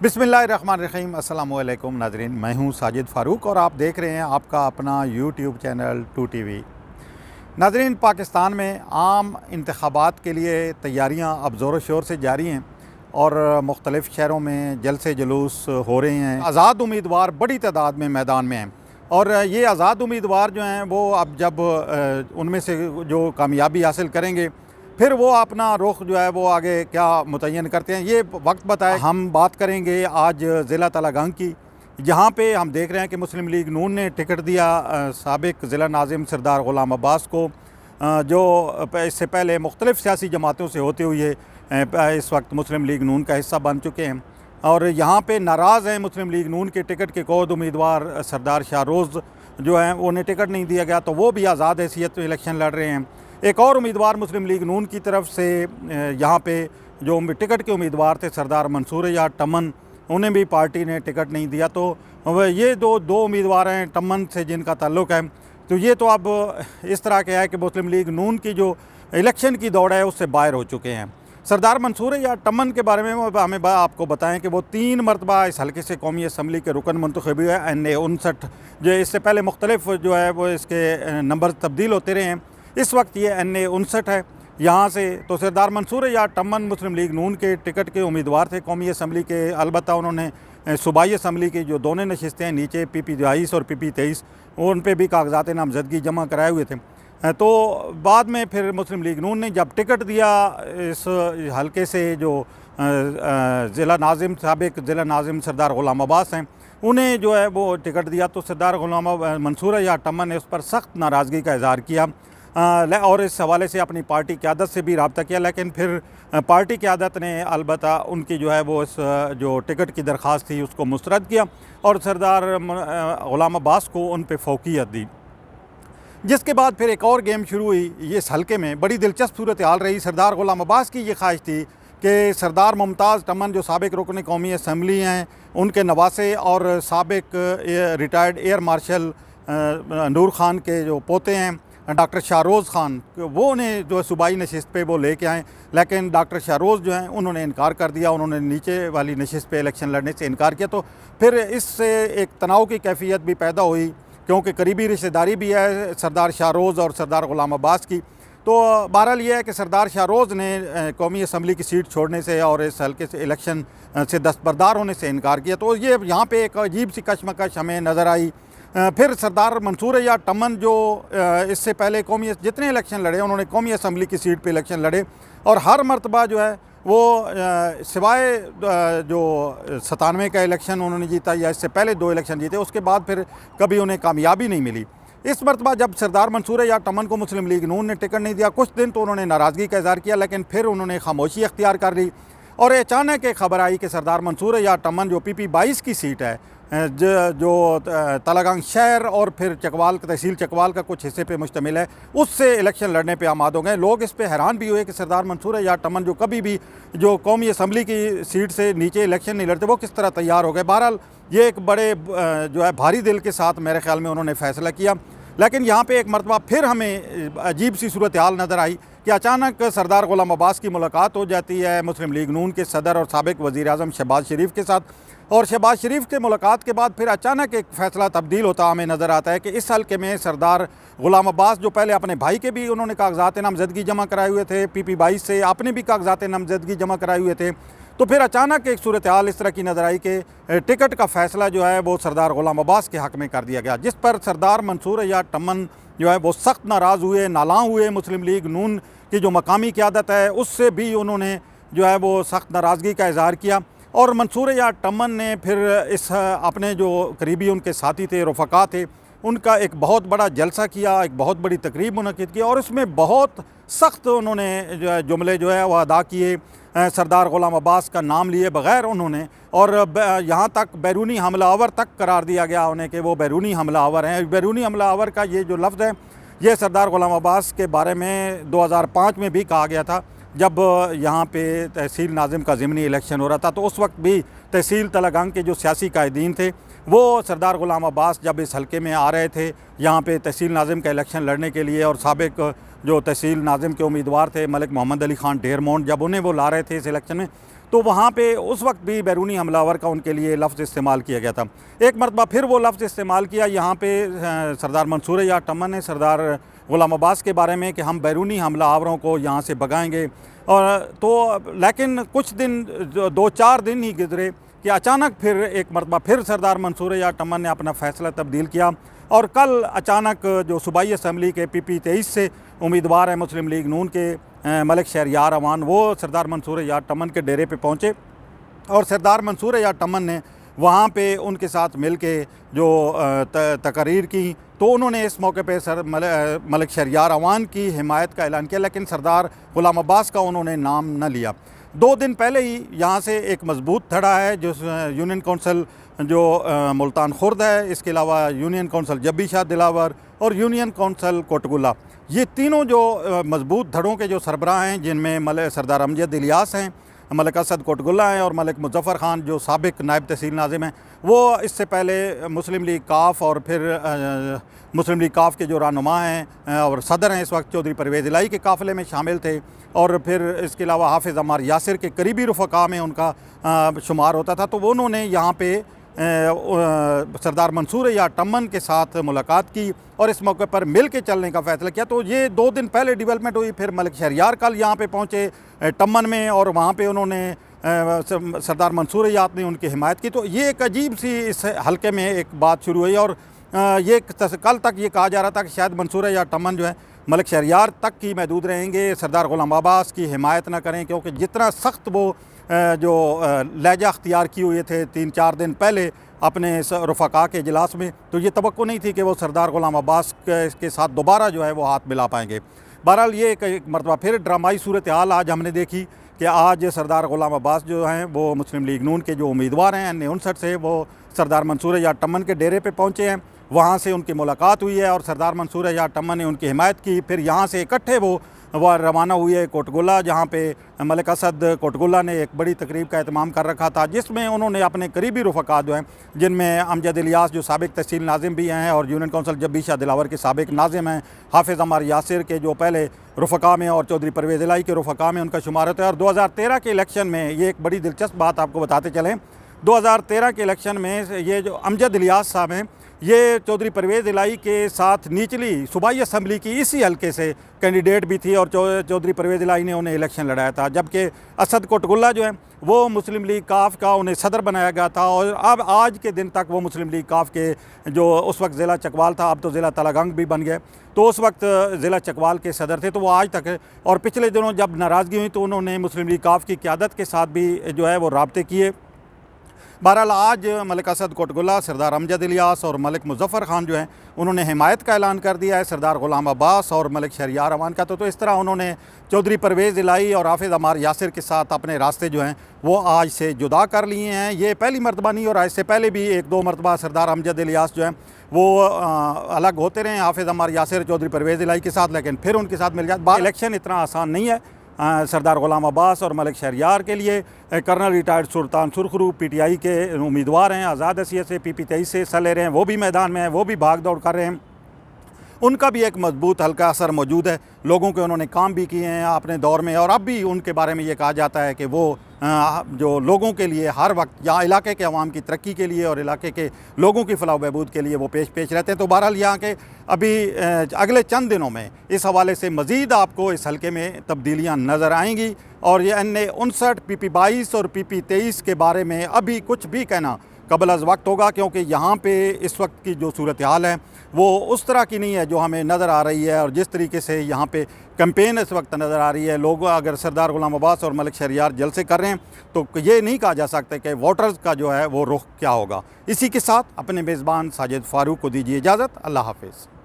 बिस्मिल्लाहिर्रहमानिर्रहीम। अस्सलाम वालेकुम नाज़रीन, मैं हूं साजिद फ़ारूक और आप देख रहे हैं आपका अपना यूट्यूब चैनल 2TV। नाज़रीन, पाकिस्तान में आम इंतखाबात के लिए तैयारियां अब ज़ोर शोर से जारी हैं और मुख्तलिफ़ शहरों में जलसे जुलूस हो रहे हैं। आज़ाद उम्मीदवार बड़ी तादाद में मैदान में हैं और ये आज़ाद उम्मीदवार जो हैं वो अब जब उनमें से जो कामयाबी हासिल करेंगे फिर वो अपना रुख जो है वो आगे क्या मुतय्यन करते हैं ये वक्त बताए। हम बात करेंगे आज ज़िला तलागंग की, जहाँ पे हम देख रहे हैं कि मुस्लिम लीग नून ने टिकट दिया साबिक ज़िला नाज़िम सरदार ग़ुलाम अब्बास को, जो इससे पहले मुख्तलिफ़ सियासी जमातों से होते हुए इस वक्त मुस्लिम लीग नून का हिस्सा बन चुके हैं। और यहाँ पे नाराज़ हैं मुस्लिम लीग नून के टिकट के कोद उम्मीदवार सरदार शाहरोज़ जो हैं उन्हें टिकट नहीं दिया गया, तो वो भी आज़ाद हैसियत में इलेक्शन लड़ रहे हैं। एक और उम्मीदवार मुस्लिम लीग नून की तरफ से यहाँ पे जो टिकट के उम्मीदवार थे सरदार मंसूर या टमन, उन्हें भी पार्टी ने टिकट नहीं दिया। तो ये दो उम्मीदवार हैं टमन से जिनका ताल्लुक़ है। तो ये तो अब इस तरह के है कि मुस्लिम लीग नून की जो इलेक्शन की दौड़ है उससे बाहर हो चुके हैं। सरदार मंसूर या टमन के बारे में हमें आपको बताएं कि वो 3 मरतबा इस हल्के से कौमी असम्बली के रुकन मुंतखब हुए हैं। NA 59 जो इससे पहले मुख्तलिफ जो है वो इसके नंबर तब्दील होते रहे हैं। इस वक्त ये NA 59 है यहाँ से। तो सरदार मंसूर या टमन मुस्लिम लीग नून के टिकट के उम्मीदवार थे कौमी असम्बली के। अलबत्ता उन्होंने सूबाई असम्बली की जो दोनों नशिस्तें हैं नीचे PP 22 और PP 23 उन पर भी कागजात नामजदगी जमा कराए हुए थे। तो बाद में फिर मुस्लिम लीग नून ने जब टिकट दिया इस हल्के से जो ज़िला नाज़िम साबिक ज़िला नाज़िम सरदार ग़ुलाम अब्बास हैं उन्हें जो है वो टिकट दिया, तो सरदार ग़ुलाम मंसूर या टमन ने उस पर सख्त नाराज़गी का इज़हार किया और इस हवाले से अपनी पार्टी क़यादत से भी रब्ता किया। लेकिन फिर पार्टी क़यादत ने अलबत्ता उनकी जो है वो इस जो टिकट की दरख्वास्त थी उसको मुस्तरद किया और सरदार ग़ुलाम अब्बास को उन पर फ़ौक़ियत दी। जिसके बाद फिर एक और गेम शुरू हुई इस हल्के में। बड़ी दिलचस्प सूरत हाल रही। सरदार ग़ुलाम अब्बास की ये ख्वाहिश थी कि सरदार मुमताज़ टमन जो साबिक रुकन कौमी असम्बली हैं उनके नवासे और साबिक रिटायर्ड एयर मार्शल नूर ख़ान के जो पोते हैं डॉक्टर शाहरोज़ ख़ान, वो उन्हें जो सूबाई नशिस्त पे वो लेके आएँ। लेकिन डॉक्टर शाहरोज़ जो हैं उन्होंने इनकार कर दिया, उन्होंने नीचे वाली नशिस्त पे इलेक्शन लड़ने से इनकार किया। तो फिर इससे एक तनाव की कैफियत भी पैदा हुई क्योंकि करीबी रिश्तेदारी भी है सरदार शाहरोज़ और सरदार ग़ुलाम अब्बास की। तो बहरहाल ये है कि सरदार शाहरोज़ ने कौमी असम्बली की सीट छोड़ने से और इस हल्के से इलेक्शन से दस्तबरदार होने से इनकार किया। तो ये यहाँ पे एक अजीब सी कशमकश हमें नज़र आई। फिर सरदार मंसूर या टमन जो इससे पहले कौमी जितने इलेक्शन लड़े उन्होंने कौमी असम्बली की सीट पे इलेक्शन लड़े और हर मरतबा जो है वो सिवाय जो 97 का इलेक्शन उन्होंने जीता या इससे पहले 2 इलेक्शन जीते, उसके बाद फिर कभी उन्हें कामयाबी नहीं मिली। इस मरतबा जब सरदार मंसूर या टमन को मुस्लिम लीग नून ने टिकट नहीं दिया, कुछ दिन तो उन्होंने नाराज़गी का इज़हार किया, लेकिन फिर उन्होंने खामोशी अख्तियार कर ली और अचानक एक ख़बर आई कि सरदार मंसूर या टमन जो PP 22 की सीट है जो तलागंग शहर और फिर चकवाल तहसील चकवाल का कुछ हिस्से पे मुश्तमिल है, उससे इलेक्शन लड़ने पे आमाद हो गए। लोग इस पे हैरान भी हुए कि सरदार मंसूर या टमन जो कभी भी जो कौमी असम्बली की सीट से नीचे इलेक्शन नहीं लड़ते वो किस तरह तैयार हो गए। बहरहाल ये एक बड़े जो है भारी दिल के साथ मेरे ख्याल में उन्होंने फ़ैसला किया। लेकिन यहाँ पे एक मरतबा फिर हमें अजीब सी सूरत हाल नज़र आई कि अचानक सरदार ग़ुलाम अब्बास की मुलाकात हो जाती है मुस्लिम लीग नून के सदर और साबिक वज़ीर-ए-आज़म शहबाज शरीफ के साथ। और शहबाज शरीफ के मुलाकात के बाद फिर अचानक एक फ़ैसला तब्दील होता हमें नज़र आता है कि इस हल्के में सरदार ग़ुलाम अब्बास जो पहले अपने भाई के भी उन्होंने कागजात नामजदगी जमा कराए हुए थे, PP 22 से अपने भी कागजात नामजदगी जमा कराए हुए थे। तो फिर अचानक एक सूरत हाल इस तरह की नज़र आई कि टिकट का फ़ैसला जो है वो सरदार ग़ुलाम अब्बास के हक़ में कर दिया गया, जिस पर सरदार मंसूर या टमन जो है वो सख्त नाराज़ हुए, नालां हुए। मुस्लिम लीग नून की जो मकामी क़यादत है उससे भी उन्होंने जो है वो सख्त नाराज़गी का इज़हार किया और मंसूर या टमन ने फिर इस अपने जो करीबी उनके साथी थे, रफ़क़ा थे, उनका एक बहुत बड़ा जलसा किया, एक बहुत बड़ी तकरीब मुनक़िद की और उसमें बहुत सख्त उन्होंने जो है जुमले जो है वो अदा किए। सरदार ग़ुलाम अब्बास का नाम लिए बग़ैर उन्होंने, और यहाँ तक बैरूनी हमलावर तक करार दिया गया उन्हें कि वो बैरूनी हमलावर हैं। बैरूनी हमलावर का ये जो लफ्ज़ है ये सरदार ग़ुलाम अब्बास के बारे में 2005 में भी कहा गया था जब यहाँ पे तहसील नाज़िम का ज़िमनी इलेक्शन हो रहा था। तो उस वक्त भी तहसील तलागंग के जो सियासी कायदीन थे वो सरदार ग़ुलाम अब्बास जब इस हल्के में आ रहे थे यहाँ पे तहसील नाज़िम का इलेक्शन लड़ने के लिए और साबिक जो तहसील नाज़िम के उम्मीदवार थे मलिक मोहम्मद अली ख़ान डेरमोंट, जब उन्हें वो ला रहे थे इस इलेक्शन में, तो वहाँ पे उस वक्त भी बैरूनी हमलावर का उनके लिए लफ्ज़ इस्तेमाल किया गया था। एक मरतबा फिर वो लफ्ज़ इस्तेमाल किया यहाँ पे सरदार मंसूर यार टम्मन ने सरदार ग़ुलाम अब्बास के बारे में कि हम बैरूनी हमलावरों को यहाँ से भगाएंगे। और तो लेकिन कुछ दिन 2-4 दिन ही गुजरे कि अचानक फिर एक मरतबा फिर सरदार मंसूर यार टम्मन ने अपना फ़ैसला तब्दील किया और कल अचानक जो सूबाई असम्बली के PP 23 से उम्मीदवार हैं मुस्लिम लीग नून के मलिक शहरयार अवान, वो सरदार मंसूर यार टम्मन के डेरे पे पहुँचे और सरदार मंसूर यार टम्मन ने वहाँ पे उनके साथ मिल के जो तकरीर की, तो उन्होंने इस मौके पे मलिक शहरयार अवान की हिमायत का ऐलान किया, लेकिन सरदार ग़ुलाम अब्बास का उन्होंने नाम न लिया। 2 दिन पहले ही यहाँ से एक मजबूत धड़ा है जो यूनियन कौंसल जो मुल्तान खुर्द है, इसके अलावा यूनियन कौंसल जब्बी शाह दिलावर और यूनियन कौंसल कोटगुला, ये तीनों जो मजबूत धड़ों के जो सरबराह हैं, जिनमें सरदार अमजद इलियास हैं, मलिक असद कोटगुला हैं और मलिक मुज़फ़्फ़र ख़ान जो साबिक़ नायब तहसील नाज़िम हैं, वो इससे पहले मुस्लिम लीग काफ और फिर मुस्लिम लीग काफ के जो रहनुमा हैं और सदर हैं इस वक्त चौधरी परवेज़ इलाही के काफ़िले में शामिल थे। और फिर इसके अलावा हाफिज़ अम्मार यासिर के करीबी रफ़क़ा में उनका शुमार होता था। तो वो उन्होंने यहाँ पे सरदार मंसूर यार टम्मन के साथ मुलाकात की और इस मौके पर मिल के चलने का फ़ैसला किया। तो ये 2 दिन पहले डेवलपमेंट हुई। फिर मलिक शहरयार कल यहाँ पे पहुँचे टम्मन में और वहाँ पे उन्होंने सरदार मंसूर यार ने उनकी हिमायत की। तो ये एक अजीब सी इस हल्के में एक बात शुरू हुई और ये कल तक ये कहा जा रहा था कि शायद मंसूर यार टम्मन जो है मलिक शहरयार तक ही महदूद रहेंगे, सरदार ग़ुलाम अब्बास की हिमायत न करें, क्योंकि जितना सख्त वो जो लहजा अख्तियार किए हुए थे 3-4 दिन पहले अपने रफ़क़ा के इजलास में, तो ये तवक्को नहीं थी कि वो सरदार ग़ुलाम अब्बास के साथ दोबारा जो है वो हाथ मिला पाएंगे। बहरहाल ये एक मरतबा फिर ड्रामाई सूरत हाल आज हमने देखी कि आज सरदार ग़ुलाम अब्बास जो हैं वो मुस्लिम लीग नून के जो उम्मीदवार हैं NA-59 से, वो सरदार मंसूर यार टम्मन के डेरे पे पहुँचे हैं, वहाँ से उनकी मुलाकात हुई है और सरदार मंसूर यार टम्मन ने उनकी हिमायत की। फिर यहाँ से इकट्ठे वो रवाना हुए कोटगुला, जहाँ पे मलिक असद कोटगुला ने एक बड़ी तकरीब का एहतमाम कर रखा था, जिसमें उन्होंने अपने करीबी रफ़क़ा जो हैं, जिनमें अमजद इलियास जो साबिक़ तहसील नाज़िम भी हैं और यूनियन कौंसल जब्बी शाह दिलावर के साबिक़ नाज़िम हैं, हाफिज़ अम्मार यासिर के जो पहले रफ़क़ा में और चौधरी परवेज़ इलाही के रफ़क़ा में उनका शुमार होता है। और 2013 के इलेक्शन में ये एक बड़ी दिलचस्प बात आपको बताते चलें, 2013 के इलेक्शन में ये जो अमजद इलियास साहब हैं, ये चौधरी परवेज़ इलाही के साथ निचली सूबाई असम्बली की इसी हल्के से कैंडिडेट भी थी और चौधरी परवेज़ इलाही ने उन्हें इलेक्शन लड़ाया था, जबकि असद कोटगुला जो है वो मुस्लिम लीग काफ का उन्हें सदर बनाया गया था और अब आज के दिन तक वो मुस्लिम लीग काफ के जो उस वक्त ज़िला चकवाल था, अब तो ज़िला तलागंग भी बन गए, तो उस वक्त ज़िला चकवाल के सदर थे, तो वो आज तक। और पिछले दिनों जब नाराज़गी हुई तो उन्होंने मुस्लिम लीग काफ की क़यादत के साथ भी जो है वो राब्ते किए। बहरहाल आज मलिक असद कोटगुला, सरदार अमजद इलियास और मलिक मुज़फ़्फ़र ख़ान जो हैं उन्होंने हिमायत का ऐलान कर दिया है सरदार ग़ुलाम अब्बास और मलिक शहरयार अवान का। तो इस तरह उन्होंने चौधरी परवेज़ इलाही और हाफिज़ अम्मार यासिर के साथ अपने रास्ते जो हैं वो आज से जुदा कर लिए हैं। ये पहली मरतबा नहीं और इससे पहले भी 1-2 मरतबा सरदार अमजद इलियास जो हैं वो अलग होते रहे हाफिज़ अम्मार यासिर चौधरी परवेज़ इलाही के साथ, लेकिन फिर उनके साथ मिल जाए। इलेक्शन इतना आसान नहीं है सरदार ग़ुलाम अब्बास और मलिक शहरयार के लिए। कर्नल रिटायर्ड सुल्तान सुरखरू PTI के उम्मीदवार हैं, आज़ाद हसीयत से PP 23 से हिस्सा ले रहे हैं, वो भी मैदान में हैं, वो भी भाग दौड़ कर रहे हैं। उनका भी एक मजबूत हल्का असर मौजूद है, लोगों के उन्होंने काम भी किए हैं अपने दौर में और अब भी उनके बारे में ये कहा जाता है कि वो जो लोगों के लिए हर वक्त यहाँ इलाके के अवाम की तरक्की के लिए और इलाके के लोगों की फलाह बहबूद के लिए वो पेश रहते हैं। तो बहरहाल यहाँ के अभी अगले चंद दिनों में इस हवाले से मज़ीद आपको इस हल्के में तब्दीलियाँ नज़र आएंगी और ये NA-59 PP 22 और PP 23 के बारे में अभी कुछ भी कहना कबल अज़ वक्त होगा, क्योंकि यहाँ पे इस वक्त की जो सूरत हाल है वो उस तरह की नहीं है जो हमें नज़र आ रही है और जिस तरीके से यहाँ पे कैंपेन इस वक्त नज़र आ रही है। लोग अगर सरदार ग़ुलाम अब्बास और मलिक शहरयार जलसे कर रहे हैं तो ये नहीं कहा जा सकता कि वोटर्स का जो है वो रुख क्या होगा। इसी के साथ अपने मेज़बान साजिद फ़ारूक को दीजिए इजाज़त। अल्लाह हाफ़िज़।